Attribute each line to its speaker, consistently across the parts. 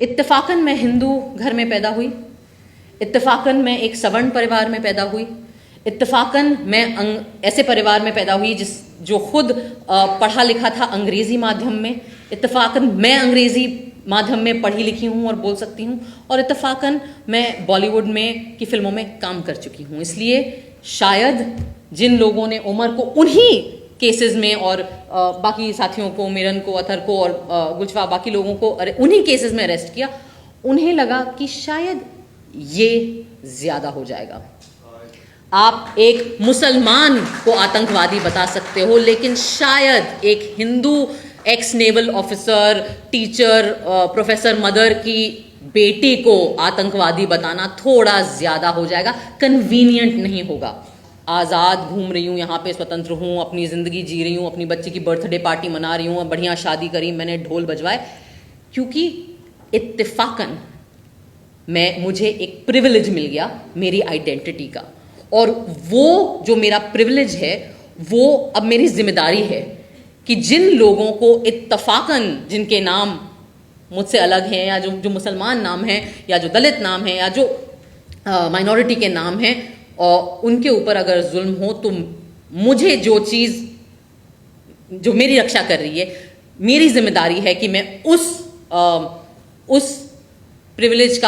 Speaker 1: इत्तेफाकन मैं हिंदू घर में पैदा हुई, इत्तेफाकन मैं एक सवर्ण परिवार में पैदा हुई, इत्तेफाकन मैं ऐसे परिवार में पैदा हुई जो खुद पढ़ा लिखा था अंग्रेज़ी माध्यम में, इत्तेफाकन मैं अंग्रेज़ी माध्यम में पढ़ी लिखी हूँ और बोल सकती हूँ, और इत्तेफाकन मैं बॉलीवुड में की फिल्मों में काम कर चुकी हूँ। इसलिए शायद जिन लोगों ने उमर को उन्हीं केसेस में और बाकी साथियों को, मिरन को, अतर को और गुलशफा बाकी लोगों को उन्हीं केसेस में अरेस्ट किया, उन्हें लगा कि शायद ये ज़्यादा हो जाएगा। आप एक मुसलमान को आतंकवादी बता सकते हो, लेकिन शायद एक Hindu x naval officer, teacher, professor mother की बेटी को आतंकवादी बताना थोड़ा ज़्यादा हो जाएगा, कन्वीनियंट नहीं होगा। आज़ाद घूम रही हूँ यहाँ पे, स्वतंत्र हूँ, अपनी ज़िंदगी जी रही हूँ, अपनी बच्ची की बर्थडे पार्टी मना रही हूँ, बढ़िया शादी करी, मैंने ढोल बजवाए, क्योंकि इत्तेफाकन मुझे एक प्रिविलेज मिल गया मेरी आइडेंटिटी का, और वो जो मेरा प्रिविलेज है वो अब मेरी जिम्मेदारी है कि जिन लोगों को इत्तेफाकन, जिनके नाम मुझसे अलग हैं, या जो मुसलमान नाम हैं, या जो दलित नाम हैं, या जो माइनॉरिटी के नाम हैं, और उनके ऊपर अगर जुल्म हो, तो मुझे जो चीज़ जो मेरी रक्षा कर रही है, मेरी जिम्मेदारी है कि मैं उस प्रिविलेज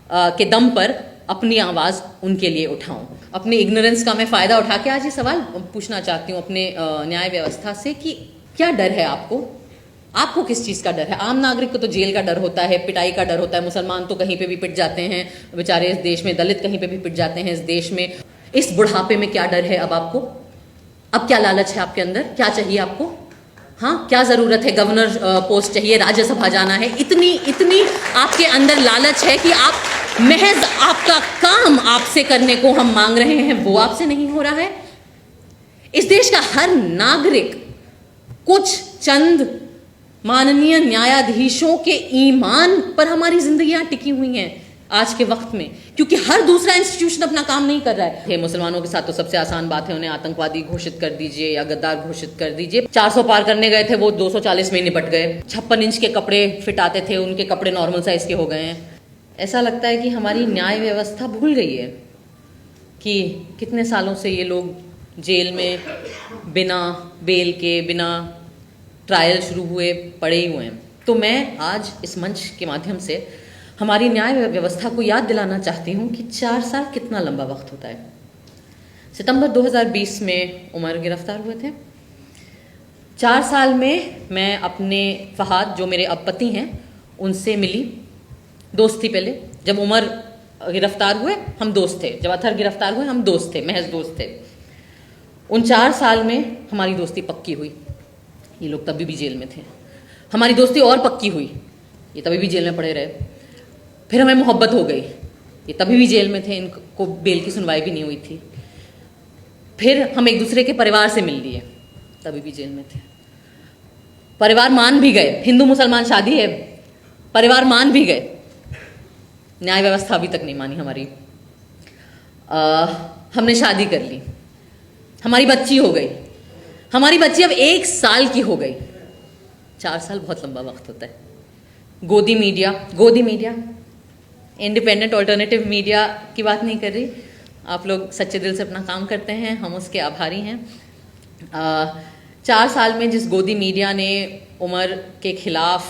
Speaker 1: के दम पर अपनी आवाज़ उनके लिए उठाऊं। अपनी इग्नोरेंस का मैं फ़ायदा उठा के आज ये सवाल पूछना चाहती हूँ अपने न्याय व्यवस्था से कि क्या डर है आपको किस चीज़ का डर है? आम नागरिक को तो जेल का डर होता है, पिटाई का डर होता है, मुसलमान तो कहीं पे भी पिट जाते हैं बेचारे इस देश में, दलित कहीं पे भी पिट जाते हैं इस देश में। इस बुढ़ापे में क्या डर है अब आपको? अब क्या लालच है आपके अंदर? क्या चाहिए आपको? हाँ, क्या ज़रूरत है? गवर्नर पोस्ट चाहिए, राज्यसभा जाना है, इतनी आपके अंदर लालच है कि आप महज आपका काम आपसे करने को हम मांग रहे हैं, वो आपसे नहीं हो रहा है। इस देश का हर नागरिक कुछ चंद माननीय न्यायाधीशों के ईमान पर हमारी जिंदगियां टिकी हुई हैं आज के वक्त में, क्योंकि हर दूसरा इंस्टीट्यूशन अपना काम नहीं कर रहा है। मुसलमानों के साथ तो सबसे आसान बात है, उन्हें आतंकवादी घोषित कर दीजिए या गद्दार घोषित कर दीजिए। 400 पार करने गए थे, वो 240 में निपट गए। 56 इंच के कपड़े फिट आते थे, उनके कपड़े नॉर्मल साइज के हो गए हैं। ऐसा लगता है कि हमारी न्याय व्यवस्था भूल गई है कि कितने सालों से ये लोग जेल में बिना बेल के, बिना ट्रायल शुरू हुए पड़े ही हुए हैं। तो मैं आज इस मंच के माध्यम से हमारी न्याय व्यवस्था को याद दिलाना चाहती हूँ कि 4 साल कितना लंबा वक्त होता है। सितंबर 2020 में उमर गिरफ्तार हुए थे। 4 साल में मैं अपने फहाद, जो मेरे अब पति हैं, उनसे मिली। दोस्त थी पहले, जब उमर गिरफ्तार हुए हम दोस्त थे, जब अतर गिरफ्तार हुए हम दोस्त थे, महज दोस्त थे। उन 4 साल में हमारी दोस्ती पक्की हुई। ये लोग तभी भी जेल में थे। हमारी दोस्ती और पक्की हुई, ये तभी भी जेल में पड़े रहे। फिर हमें मोहब्बत हो गई, ये तभी भी जेल में थे, इनको बेल की सुनवाई भी नहीं हुई थी। फिर हम एक दूसरे के परिवार से मिल लिए, तभी भी जेल में थे। परिवार मान भी गए, हिंदू मुसलमान शादी है, परिवार मान भी गए, न्याय व्यवस्था अभी तक नहीं मानी हमारी। हमने शादी कर ली, हमारी बच्ची हो गई, हमारी बच्ची अब 1 साल की हो गई। 4 साल बहुत लंबा वक्त होता है। गोदी मीडिया, इंडिपेंडेंट ऑल्टरनेटिव मीडिया की बात नहीं कर रही, आप लोग सच्चे दिल से अपना काम करते हैं, हम उसके आभारी हैं। 4 साल में जिस गोदी मीडिया ने उमर के खिलाफ,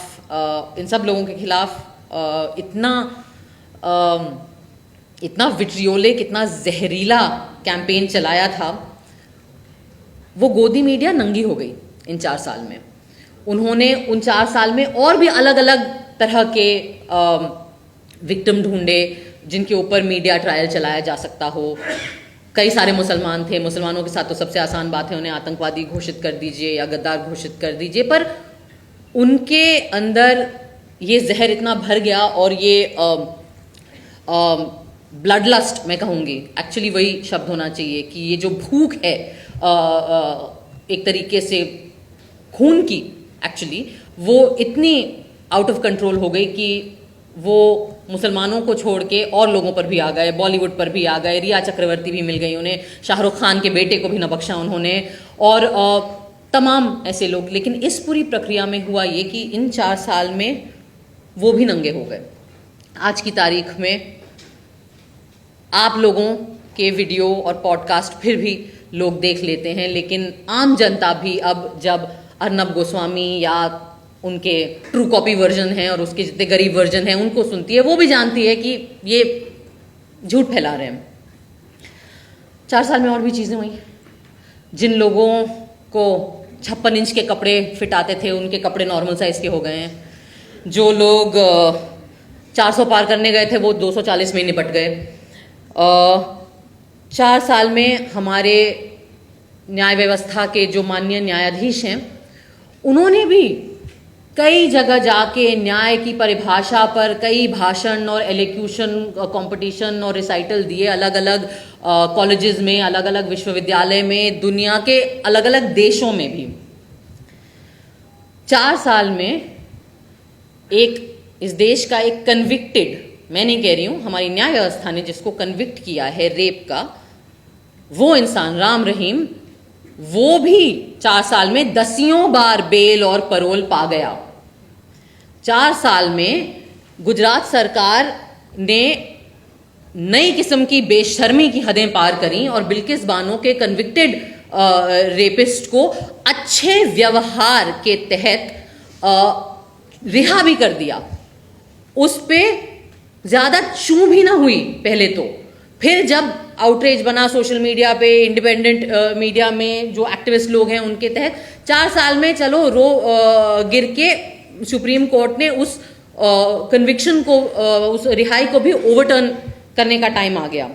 Speaker 1: इन सब लोगों के खिलाफ इतना विट्रियोलिक, इतना जहरीला कैंपेन चलाया था, वो गोदी मीडिया नंगी हो गई इन 4 साल में। उन्होंने उन 4 साल में और भी अलग अलग तरह के विक्टिम ढूंढे जिनके ऊपर मीडिया ट्रायल चलाया जा सकता हो। कई सारे मुसलमान थे, मुसलमानों के साथ तो सबसे आसान बात है, उन्हें आतंकवादी घोषित कर दीजिए या गद्दार घोषित कर दीजिए, पर उनके अंदर ये जहर इतना भर गया, और ये ब्लड लस्ट मैं कहूँगी, एक्चुअली वही शब्द होना चाहिए कि ये जो भूख है एक तरीके से खून की, एक्चुअली वो इतनी आउट ऑफ कंट्रोल हो गई कि वो मुसलमानों को छोड़ के और लोगों पर भी आ गए, बॉलीवुड पर भी आ गए। रिया चक्रवर्ती भी मिल गई उन्हें, शाहरुख खान के बेटे को भी न बख्शा उन्होंने, और तमाम ऐसे लोग। लेकिन इस पूरी प्रक्रिया में हुआ ये कि इन 4 साल में वो भी नंगे हो गए। आज की तारीख में आप लोगों के वीडियो और पॉडकास्ट फिर भी लोग देख लेते हैं, लेकिन आम जनता भी अब जब अर्नब गोस्वामी या उनके ट्रू कॉपी वर्जन हैं और उसके जितने गरीब वर्जन हैं उनको सुनती है, वो भी जानती है कि ये झूठ फैला रहे हैं। 4 साल में और भी चीज़ें हुई। जिन लोगों को 56 इंच के कपड़े फिट आते थे, उनके कपड़े नॉर्मल साइज़ के हो गए हैं। जो लोग 400 पार करने गए थे, वो 240 में निपट गए। 4 साल में हमारे न्याय व्यवस्था के जो माननीय न्यायाधीश हैं, उन्होंने भी कई जगह जाके न्याय की परिभाषा पर कई भाषण और एलोक्यूशन कंपटीशन और रिसाइटल दिए, अलग अलग कॉलेजेस में, अलग अलग विश्वविद्यालय में, दुनिया के अलग अलग देशों में भी। 4 साल में इस देश का एक कन्विक्टेड, मैं नहीं कह रही हूं, हमारी न्याय व्यवस्था ने जिसको कन्विक्ट किया है रेप का, वो इंसान राम रहीम, वो भी 4 साल में 10 बार बेल और परोल पा गया। 4 साल में गुजरात सरकार ने नई किस्म की बेशर्मी की हदें पार करी और बिल्किस बानो के कन्विक्टेड रेपिस्ट को अच्छे व्यवहार के तहत रिहा भी कर दिया। उस पे ज्यादा चू भी ना हुई पहले तो। फिर जब आउटरीच बना सोशल मीडिया पे, इंडिपेंडेंट मीडिया में जो एक्टिविस्ट लोग हैं उनके तहत, 4 साल में चलो गिर के सुप्रीम कोर्ट ने उस कन्विक्शन को, उस रिहाई को भी ओवरटर्न करने का टाइम आ गया।